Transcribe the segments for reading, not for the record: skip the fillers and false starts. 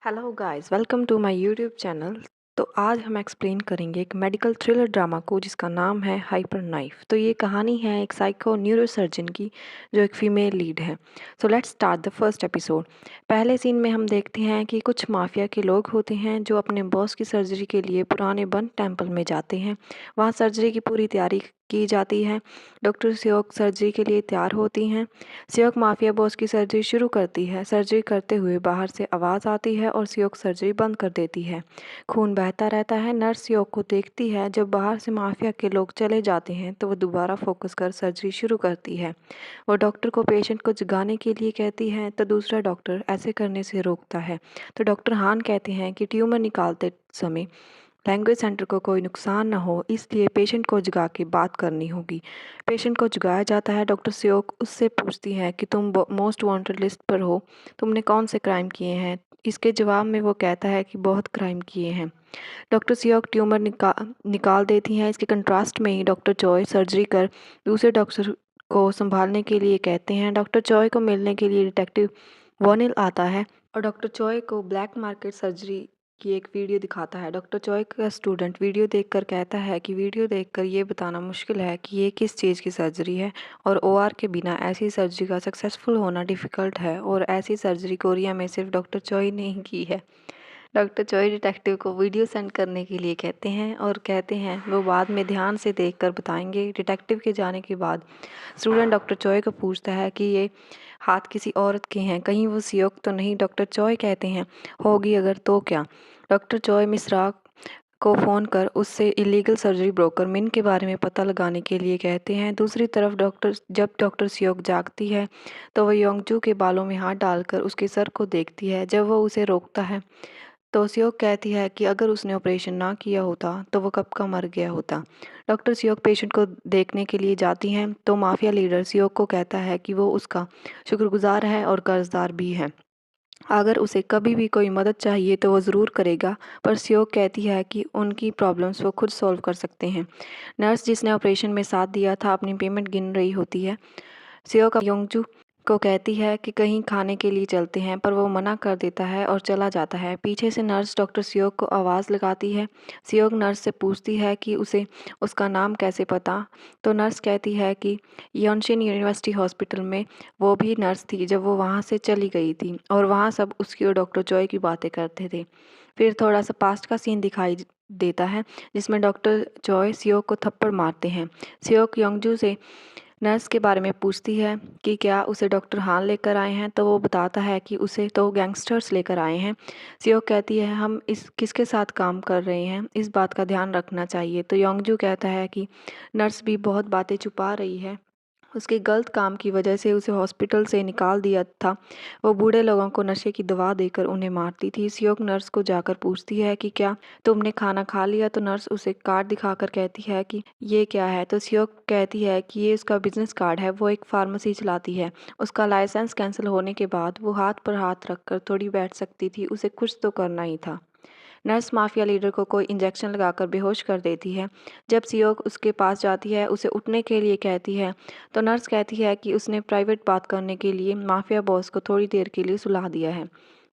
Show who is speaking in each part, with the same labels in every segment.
Speaker 1: Hello guys, welcome to my YouTube channel. तो आज हम एक्सप्लेन करेंगे एक मेडिकल थ्रिलर ड्रामा को जिसका नाम है हाइपर नाइफ। तो ये कहानी है एक साइको न्यूरोसर्जन की जो एक फीमेल लीड है। So let's start the first episode. पहले सीन में हम देखते हैं कि कुछ माफिया के लोग होते हैं जो अपने बॉस की सर्जरी के लिए पुराने बन टेम्पल में जाते हैं। वहाँ सर्जरी की पूरी तैयारी की जाती है। डॉक्टर सियोक सर्जरी के लिए तैयार होती हैं। सियोक माफिया बॉस की सर्जरी शुरू करती है। सर्जरी करते हुए बाहर से आवाज़ आती है और सियोक सर्जरी बंद कर देती है। खून बहता रहता है। नर्स सियोक को देखती है। जब बाहर से माफिया के लोग चले जाते हैं तो वो दोबारा फोकस कर सर्जरी शुरू करती है। वो डॉक्टर को पेशेंट को जगाने के लिए कहती है तो दूसरा डॉक्टर ऐसे करने से रोकता है। तो डॉक्टर हान कहते हैं कि ट्यूमर निकालते समय लैंग्वेज सेंटर को कोई नुकसान न हो, इसलिए पेशेंट को जगा के बात करनी होगी। पेशेंट को जगाया जाता है। डॉक्टर सियोक उससे पूछती है कि तुम मोस्ट वांटेड लिस्ट पर हो, तुमने कौन से क्राइम किए हैं। इसके जवाब में वो कहता है कि बहुत क्राइम किए हैं। डॉक्टर सियोक ट्यूमर निकाल देती हैं। इसके कंट्रास्ट में ही डॉक्टर चॉय सर्जरी कर दूसरे डॉक्टर को संभालने के लिए कहते हैं। डॉक्टर चॉय को मिलने के लिए डिटेक्टिव वॉनिल आता है और डॉक्टर चॉय को ब्लैक मार्केट सर्जरी की एक वीडियो दिखाता है। डॉक्टर चॉय का स्टूडेंट वीडियो देखकर कहता है कि वीडियो देखकर ये बताना मुश्किल है कि ये किस चीज़ की सर्जरी है और ओआर के बिना ऐसी सर्जरी का सक्सेसफुल होना डिफ़िकल्ट है और ऐसी सर्जरी कोरिया में सिर्फ डॉक्टर चॉय ने ही की है। डॉक्टर चॉय डिटेक्टिव को वीडियो सेंड करने के लिए कहते हैं और कहते हैं वो बाद में ध्यान से देखकर बताएंगे। डिटेक्टिव के जाने के बाद स्टूडेंट डॉक्टर चॉय को पूछता है कि ये हाथ किसी औरत के हैं, कहीं वो सियोक तो नहीं। डॉक्टर चॉय कहते हैं होगी अगर तो क्या। डॉक्टर चॉय मिश्रा को फ़ोन कर उससे इलीगल सर्जरी ब्रोकर मिन के बारे में पता लगाने के लिए कहते हैं। दूसरी तरफ जब डॉक्टर सियोक जागती है तो वह योंगजू के बालों में हाथ डालकर उसके सर को देखती है। जब वो उसे रोकता है तो सियोक कहती है कि अगर उसने ऑपरेशन ना किया होता तो वो कब का मर गया होता। डॉक्टर सियोक पेशेंट को देखने के लिए जाती हैं तो माफिया लीडर सियोक को कहता है कि वो उसका शुक्रगुजार है और कर्जदार भी है। अगर उसे कभी भी कोई मदद चाहिए तो वो ज़रूर करेगा। पर सियोक कहती है कि उनकी प्रॉब्लम्स वो खुद सॉल्व कर सकते हैं। नर्स जिसने ऑपरेशन में साथ दिया था अपनी पेमेंट गिन रही होती है। सियोक योंगजू को कहती है कि कहीं खाने के लिए चलते हैं, पर वो मना कर देता है और चला जाता है। पीछे से नर्स डॉक्टर सियोक को आवाज़ लगाती है। सियोक नर्स से पूछती है कि उसे उसका नाम कैसे पता। तो नर्स कहती है कि योनशिन यूनिवर्सिटी हॉस्पिटल में वो भी नर्स थी जब वो वहाँ से चली गई थी और वहाँ सब उसकी और डॉक्टर चॉय की बातें करते थे। फिर थोड़ा सा पास्ट का सीन दिखाई देता है जिसमें डॉक्टर चॉय सियोक को थप्पड़ मारते हैं। सियोक योंगजू से नर्स के बारे में पूछती है कि क्या उसे डॉक्टर हान लेकर आए हैं, तो वो बताता है कि उसे तो गैंगस्टर्स लेकर आए हैं। सियोक कहती है हम इस किसके साथ काम कर रहे हैं, इस बात का ध्यान रखना चाहिए। तो योंगजू कहता है कि नर्स भी बहुत बातें छुपा रही है, उसके गलत काम की वजह से उसे हॉस्पिटल से निकाल दिया था। वो बूढ़े लोगों को नशे की दवा देकर उन्हें मारती थी। सियोक नर्स को जाकर पूछती है कि क्या तुमने खाना खा लिया, तो नर्स उसे कार्ड दिखाकर कहती है कि ये क्या है। तो सियोक कहती है कि ये उसका बिजनेस कार्ड है, वो एक फार्मेसी चलाती है। उसका लाइसेंस कैंसिल होने के बाद वो हाथ पर हाथ रखकर थोड़ी बैठ सकती थी, उसे कुछ तो करना ही था। नर्स माफिया लीडर को कोई इंजेक्शन लगाकर बेहोश कर देती है। जब सियोक उसके पास जाती है, उसे उठने के लिए कहती है, तो नर्स कहती है कि उसने प्राइवेट बात करने के लिए माफिया बॉस को थोड़ी देर के लिए सुला दिया है।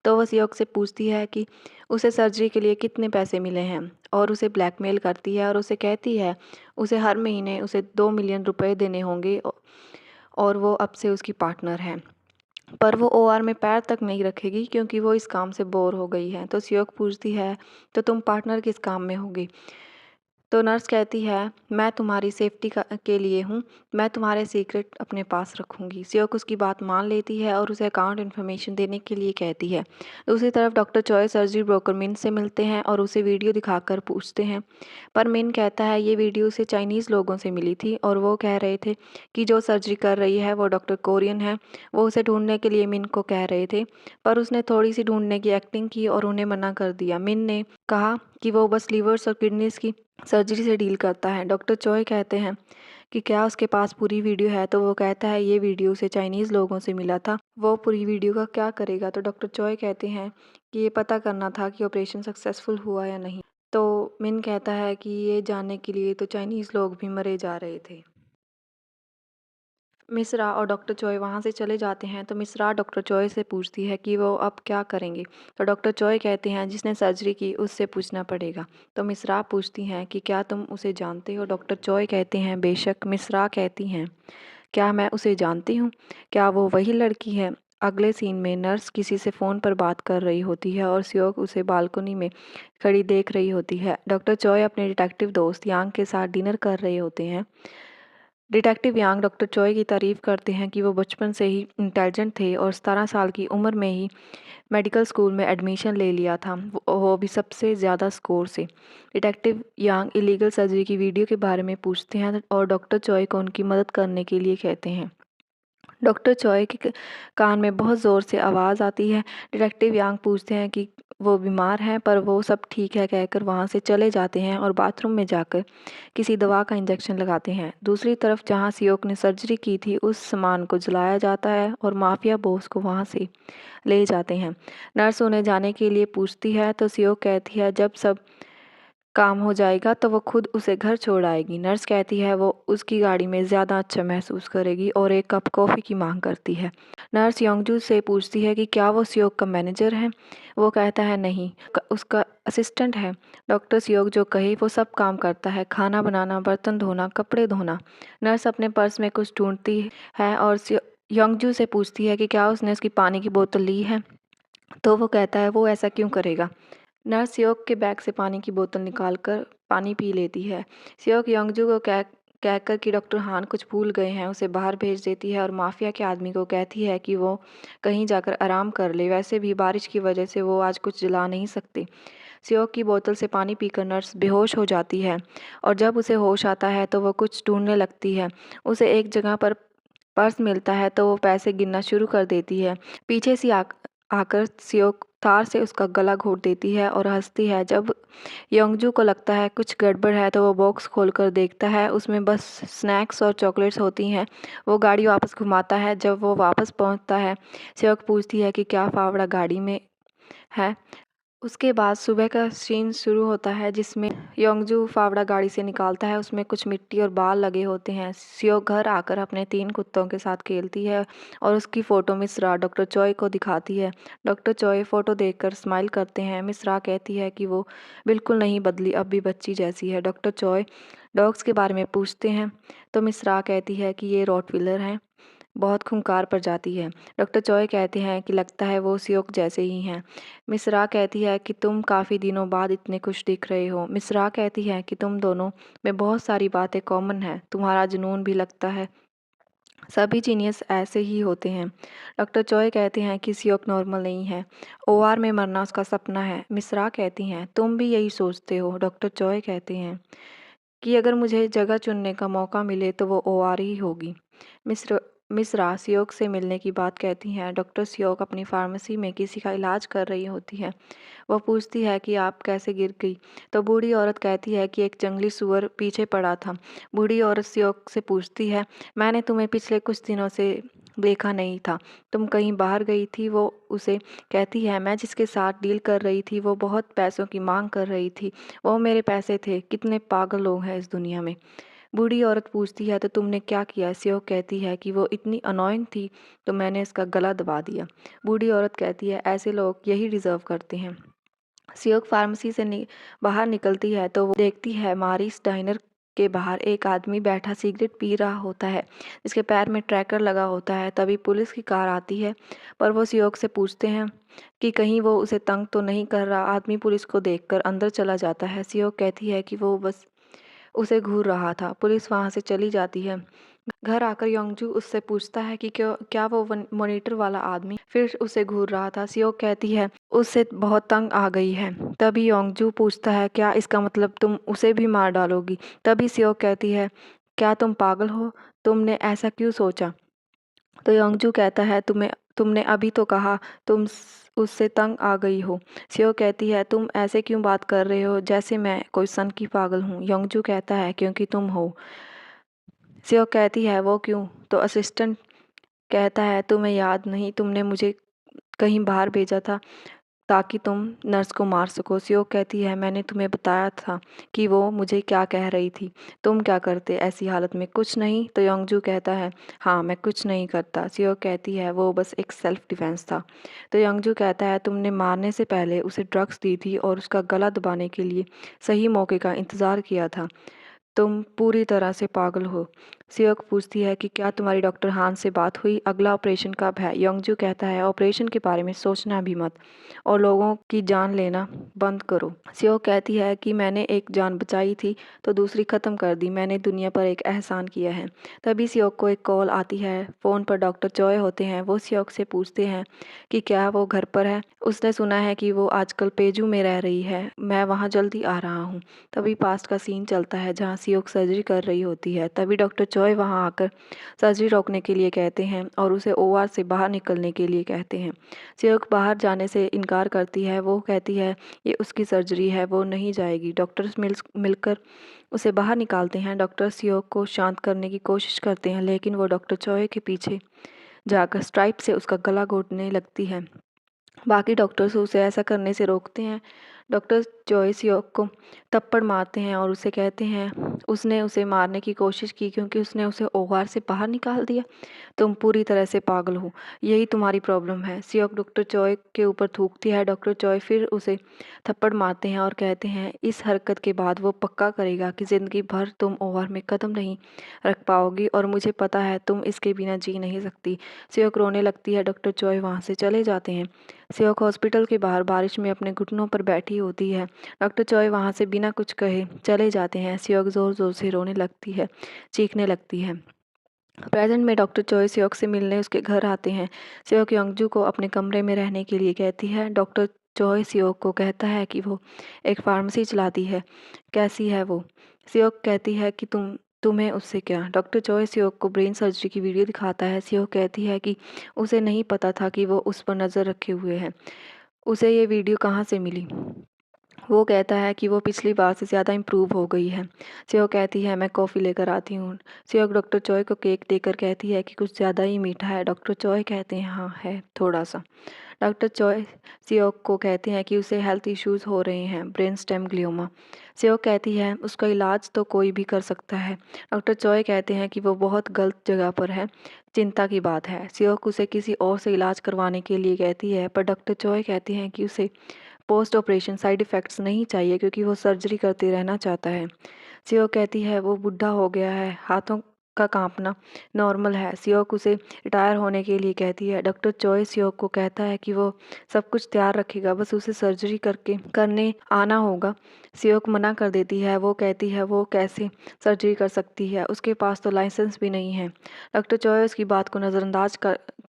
Speaker 1: तो वह सियोक से पूछती है कि उसे सर्जरी के लिए कितने पैसे मिले हैं और उसे ब्लैकमेल करती है और उसे कहती है उसे हर महीने उसे 2 मिलियन रुपए देने होंगे और वो अब से उसकी पार्टनर है। पर वो ओआर में पैर तक नहीं रखेगी क्योंकि वो इस काम से बोर हो गई है। तो सियोक पूछती है तो तुम पार्टनर किस काम में होगी। तो नर्स कहती है मैं तुम्हारी सेफ्टी के लिए हूँ, मैं तुम्हारे सीक्रेट अपने पास रखूँगी। सियोक उसकी बात मान लेती है और उसे अकाउंट इन्फॉर्मेशन देने के लिए कहती है। दूसरी तरफ डॉक्टर चॉय सर्जरी ब्रोकर मिन से मिलते हैं और उसे वीडियो दिखाकर पूछते हैं, पर मिन कहता है ये वीडियो उसे चाइनीज़ लोगों से मिली थी और वो कह रहे थे कि जो सर्जरी कर रही है वो डॉक्टर कोरियन है। वो उसे ढूंढने के लिए मिन को कह रहे थे, पर उसने थोड़ी सी ढूंढने की एक्टिंग की और उन्हें मना कर दिया। मिन ने कहा कि वो बस लीवर्स और किडनीज की सर्जरी से डील करता है। डॉक्टर चॉय कहते हैं कि क्या उसके पास पूरी वीडियो है, तो वो कहता है ये वीडियो उसे चाइनीज़ लोगों से मिला था, वो पूरी वीडियो का क्या करेगा। तो डॉक्टर चॉय कहते हैं कि ये पता करना था कि ऑपरेशन सक्सेसफुल हुआ या नहीं। तो मिन कहता है कि ये जानने के लिए तो चाइनीज़ लोग भी मरे जा रहे थे। मिश्रा और डॉक्टर चॉय वहाँ से चले जाते हैं तो मिश्रा डॉक्टर चॉय से पूछती है कि वो अब क्या करेंगे। तो डॉक्टर चॉय कहते हैं जिसने सर्जरी की उससे पूछना पड़ेगा। तो मिश्रा पूछती हैं कि क्या तुम उसे जानते हो। डॉक्टर चॉय कहते हैं बेशक। मिश्रा कहती हैं क्या मैं उसे जानती हूँ, क्या वो वही लड़की है। अगले सीन में नर्स किसी से फ़ोन पर बात कर रही होती है और सियोक उसे बालकनी में खड़ी देख रही होती है। डॉक्टर चॉय अपने डिटेक्टिव दोस्त यांग के साथ डिनर कर रहे होते हैं। डिटेक्टिव यांग डॉक्टर चॉय की तारीफ करते हैं कि वो बचपन से ही इंटेलिजेंट थे और 17 साल की उम्र में ही मेडिकल स्कूल में एडमिशन ले लिया था, वो भी सबसे ज़्यादा स्कोर से। डिटेक्टिव यांग इलीगल सर्जरी की वीडियो के बारे में पूछते हैं और डॉक्टर चॉय को उनकी मदद करने के लिए कहते हैं। डॉक्टर चॉय के कान में बहुत ज़ोर से आवाज़ आती है। डिटेक्टिव यांग पूछते हैं कि वो बीमार हैं, पर वो सब ठीक है कहकर वहाँ से चले जाते हैं और बाथरूम में जाकर किसी दवा का इंजेक्शन लगाते हैं। दूसरी तरफ जहाँ सियोक ने सर्जरी की थी उस सामान को जलाया जाता है और माफिया बॉस को वहाँ से ले जाते हैं। नर्स उन्हें जाने के लिए पूछती है तो सियोक कहती है जब सब काम हो जाएगा तो वो खुद उसे घर छोड़ आएगी। नर्स कहती है वो उसकी गाड़ी में ज़्यादा अच्छा महसूस करेगी और एक कप कॉफ़ी की मांग करती है। नर्स योंगजू से पूछती है कि क्या वो सियोक का मैनेजर है। वो कहता है नहीं, उसका असिस्टेंट है। डॉक्टर सियोक जो कहे वो सब काम करता है, खाना बनाना, बर्तन धोना, कपड़े धोना। नर्स अपने पर्स में कुछ ढूंढती है और योंगजू से पूछती है कि क्या उसने उसकी पानी की बोतल ली है। तो वो कहता है वो ऐसा क्यों करेगा। नर्स सियोक के बैग से पानी की बोतल निकालकर पानी पी लेती है। सियोक योंगजू को कहकर कि डॉक्टर हान कुछ भूल गए हैं उसे बाहर भेज देती है और माफिया के आदमी को कहती है कि वो कहीं जाकर आराम कर ले, वैसे भी बारिश की वजह से वो आज कुछ जला नहीं सकते। सियोक की बोतल से पानी पीकर नर्स बेहोश हो जाती है और जब उसे होश आता है तो वो कुछ ढूंढने लगती है। उसे एक जगह पर पर्स मिलता है तो वो पैसे गिनना शुरू कर देती है। पीछे से आकर सियोक तार से उसका गला घोट देती है और हंसती है। जब योंगजू को लगता है कुछ गड़बड़ है तो वो बॉक्स खोलकर देखता है, उसमें बस स्नैक्स और चॉकलेट्स होती हैं। वो गाड़ी वापस घुमाता है। जब वो वापस पहुंचता है सियोक पूछती है कि क्या फावड़ा गाड़ी में है। उसके बाद सुबह का सीन शुरू होता है जिसमें योंगजू फावड़ा गाड़ी से निकालता है, उसमें कुछ मिट्टी और बाल लगे होते हैं। सियोक घर आकर अपने 3 कुत्तों के साथ खेलती है और उसकी फ़ोटो मिश्रा डॉक्टर चॉय को दिखाती है। डॉक्टर चॉय फ़ोटो देखकर स्माइल करते हैं। मिश्रा कहती है कि वो बिल्कुल नहीं बदली, अब भी बच्ची जैसी है। डॉक्टर चॉय डॉग्स के बारे में पूछते हैं तो मिश्रा कहती है कि ये रॉटविलर हैं, बहुत खूंखार प्रजाति है। डॉक्टर चॉय कहते हैं कि लगता है वो सियोक जैसे ही हैं। मिश्रा कहती है कि तुम काफ़ी दिनों बाद इतने खुश दिख रहे हो। मिश्रा कहती है कि तुम दोनों में बहुत सारी बातें कॉमन हैं, तुम्हारा जुनून भी लगता है, सभी जीनियस ऐसे ही होते हैं। डॉक्टर चॉय कहते हैं कि सियोक नॉर्मल नहीं है, ओआर में मरना उसका सपना है। मिश्रा कहती हैं तुम भी यही सोचते हो। डॉक्टर चॉय कहते हैं कि अगर मुझे जगह चुनने का मौका मिले तो वो ओआर ही होगी। मिस्र मिश्रा सियोक से मिलने की बात कहती हैं। डॉक्टर सियोक अपनी फार्मेसी में किसी का इलाज कर रही होती है। वो पूछती है कि आप कैसे गिर गई। तो बूढ़ी औरत कहती है कि एक जंगली सूअर पीछे पड़ा था। बूढ़ी औरत सियोक से पूछती है मैंने तुम्हें पिछले कुछ दिनों से देखा नहीं था, तुम कहीं बाहर गई थी। वो उसे कहती है मैं जिसके साथ डील कर रही थी वो बहुत पैसों की मांग कर रही थी, वो मेरे पैसे थे। कितने पागल लोग हैं इस दुनिया में। बूढ़ी औरत पूछती है तो तुमने क्या किया। सियोक कहती है कि वो इतनी अनोइंग थी तो मैंने इसका गला दबा दिया। बूढ़ी औरत कहती है ऐसे लोग यही डिजर्व करते हैं। सियोक फार्मेसी से बाहर निकलती है तो वो देखती है मारिस डाइनर के बाहर एक आदमी बैठा सिगरेट पी रहा होता है जिसके पैर में ट्रैकर लगा होता है। तभी पुलिस की कार आती है, पर वो सियोक से पूछते हैं कि कहीं वो उसे तंग तो नहीं कर रहा। आदमी पुलिस को देखकर अंदर चला जाता है। सियोक कहती है कि वो बस उसे घूर रहा था। पुलिस वहाँ से चली जाती है। घर आकर योंगजू उससे पूछता है कि क्या वो मॉनिटर वाला आदमी फिर उसे घूर रहा था। सियोक कहती है उससे बहुत तंग आ गई है। तभी योंगजू पूछता है क्या इसका मतलब तुम उसे भी मार डालोगी। तभी सियोक कहती है क्या तुम पागल हो, तुमने ऐसा क्यों सोचा। तो योंगजू कहता है तुमने अभी तो कहा तुम उससे तंग आ गई हो। सियो कहती है तुम ऐसे क्यों बात कर रहे हो जैसे मैं कोई सन की पागल हूँ। योंगजू कहता है क्योंकि तुम हो। सियो कहती है वो क्यों। तो असिस्टेंट कहता है तुम्हें याद नहीं, तुमने मुझे कहीं बाहर भेजा था, ताकि तुम नर्स को मार सको। सियोक कहती है मैंने तुम्हें बताया था कि वो मुझे क्या कह रही थी, तुम क्या करते ऐसी हालत में? कुछ नहीं। तो योंगजू कहता है हाँ मैं कुछ नहीं करता। सियोक कहती है वो बस एक सेल्फ डिफेंस था। तो योंगजू कहता है तुमने मारने से पहले उसे ड्रग्स दी थी और उसका गला दबाने के लिए सही मौके का इंतज़ार किया था। तुम पूरी तरह से पागल हो। सियोक पूछती है कि क्या तुम्हारी डॉक्टर हान से बात हुई? अगला ऑपरेशन कब है? योंगजू कहता है ऑपरेशन के बारे में सोचना भी मत और लोगों की जान लेना बंद करो। सियोक कहती है कि मैंने एक जान बचाई थी तो दूसरी ख़त्म कर दी। मैंने दुनिया पर एक एहसान किया है। तभी सियोक को एक कॉल आती है। फ़ोन पर डॉक्टर चॉय होते हैं। वो सियोक से पूछते हैं कि क्या वो घर पर है। उसने सुना है कि वो आजकल पेजू में रह रही है, मैं वहाँ जल्दी आ रहा हूँ। तभी पास्ट का सीन चलता है जहाँ सियोक सर्जरी कर रही होती है। तभी डॉक्टर चॉय वहाँ आकर सर्जरी रोकने के लिए कहते हैं और उसे ओआर से बाहर निकलने के लिए कहते हैं। सियोक बाहर जाने से इनकार करती है। वो कहती है ये उसकी सर्जरी है, वो नहीं जाएगी। डॉक्टर्स मिलकर उसे बाहर निकालते हैं। डॉक्टर सियोक को शांत करने की कोशिश करते हैं लेकिन वो डॉक्टर चॉय के पीछे जाकर स्ट्राइप से उसका गला घोटने लगती है। बाकी डॉक्टर्स उसे ऐसा करने से रोकते हैं। डॉक्टर चॉय सियोक को थप्पड़ मारते हैं और उसे कहते हैं उसने उसे मारने की कोशिश की क्योंकि उसने उसे ओआर से बाहर निकाल दिया। तुम पूरी तरह से पागल हो, यही तुम्हारी प्रॉब्लम है। सियोक डॉक्टर चॉय के ऊपर थूकती है। डॉक्टर चॉय फिर उसे थप्पड़ मारते हैं और कहते हैं इस हरकत के बाद वो पक्का करेगा कि ज़िंदगी भर तुम ओआर में कदम नहीं रख पाओगी और मुझे पता है तुम इसके बिना जी नहीं सकती। सियोक रोने लगती है। डॉक्टर चॉय वहाँ से चले जाते हैं। सियोक हॉस्पिटल के बाहर बारिश में अपने घुटनों पर बैठी होती है। डॉक्टर चॉय वहाँ से बिना कुछ कहे चले जाते हैं। सियोक ज़ोर ज़ोर से रोने लगती है, चीखने लगती है। प्रेजेंट में डॉक्टर चॉय सियोक से मिलने उसके घर आते हैं। सियोक योंगजू को अपने कमरे में रहने के लिए कहती है। डॉक्टर चॉय सियोक को कहता है कि वो एक फार्मेसी चलाती है, कैसी है वो? सियोक कहती है कि तुम्हें उससे क्या? डॉक्टर चॉय सियोक को ब्रेन सर्जरी की वीडियो दिखाता है। सियोक कहती है कि उसे नहीं पता था कि वो उस पर नज़र रखे हुए हैं। उसे ये वीडियो कहाँ से मिली? वो कहता है कि वो पिछली बार से ज़्यादा इम्प्रूव हो गई है। सियोक कहती है मैं कॉफ़ी लेकर आती हूँ। सियोक डॉक्टर चॉय को केक देकर कहती है कि कुछ ज़्यादा ही मीठा है। डॉक्टर चॉय कहते हैं हाँ है थोड़ा सा। डॉक्टर चॉय सियोक को कहते हैं कि उसे हेल्थ इश्यूज़ हो रहे हैं, ब्रेन स्टेम ग्लियोमा। सियोक कहती है उसका इलाज तो कोई भी कर सकता है। डॉक्टर चॉय कहते हैं कि वो बहुत गलत जगह पर है, चिंता की बात है। सियोक उसे किसी और से इलाज करवाने के लिए कहती है पर डॉक्टर चॉय कहते हैं कि उसे पोस्ट ऑपरेशन साइड इफ़ेक्ट्स नहीं चाहिए क्योंकि वो सर्जरी करते रहना चाहता है। सियोक कहती है वो बूढ़ा हो गया है, हाथों का कांपना नॉर्मल है। सियोक उसे रिटायर होने के लिए कहती है। डॉक्टर चॉय सियोक को कहता है कि वो सब कुछ तैयार रखेगा, बस उसे सर्जरी करने आना होगा। सियोक मना कर देती है। वो कहती है वो कैसे सर्जरी कर सकती है, उसके पास तो लाइसेंस भी नहीं है। डॉक्टर चॉय उसकी बात को नज़रअंदाज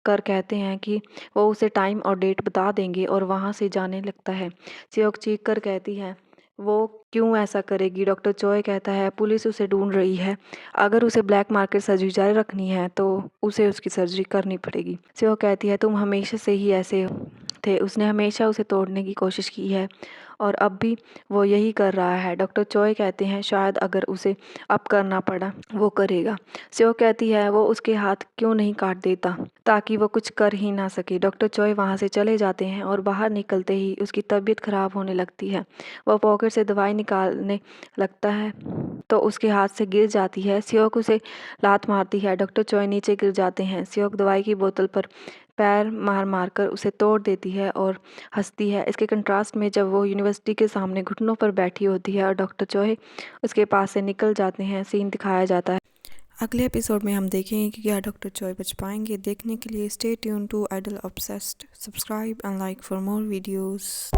Speaker 1: कर कहते हैं कि वो उसे टाइम और डेट बता देंगे और वहाँ से जाने लगता है। सियोक चीख कर कहती है वो क्यों ऐसा करेगी? डॉक्टर चॉय कहता है पुलिस उसे ढूंढ रही है, अगर उसे ब्लैक मार्केट सर्जरी जारी रखनी है तो उसे उसकी सर्जरी करनी पड़ेगी। सियोक कहती है तुम हमेशा से ही ऐसे थे, उसने हमेशा उसे तोड़ने की कोशिश की है और अब भी वो यही कर रहा है। डॉक्टर चॉय कहते हैं शायद अगर उसे अब करना पड़ा वो करेगा। सियोक कहती है वो उसके हाथ क्यों नहीं काट देता ताकि वो कुछ कर ही ना सके। डॉक्टर चॉय वहाँ से चले जाते हैं और बाहर निकलते ही उसकी तबीयत खराब होने लगती है। वह पॉकेट से दवाई निकालने लगता है तो उसके हाथ से गिर जाती है। सियोक उसे लात मारती है। डॉक्टर चॉय नीचे गिर जाते हैं। सियोक दवाई की बोतल पर पैर मार मार कर उसे तोड़ देती है और हंसती है। इसके कंट्रास्ट में जब वो यूनिवर्सिटी के सामने घुटनों पर बैठी होती है और डॉक्टर चॉय उसके पास से निकल जाते हैं, सीन दिखाया जाता है। अगले एपिसोड में हम देखेंगे कि क्या डॉक्टर चॉय बच पाएंगे। देखने के लिए stay tune to Idol Obsessed, subscribe and like for more videos.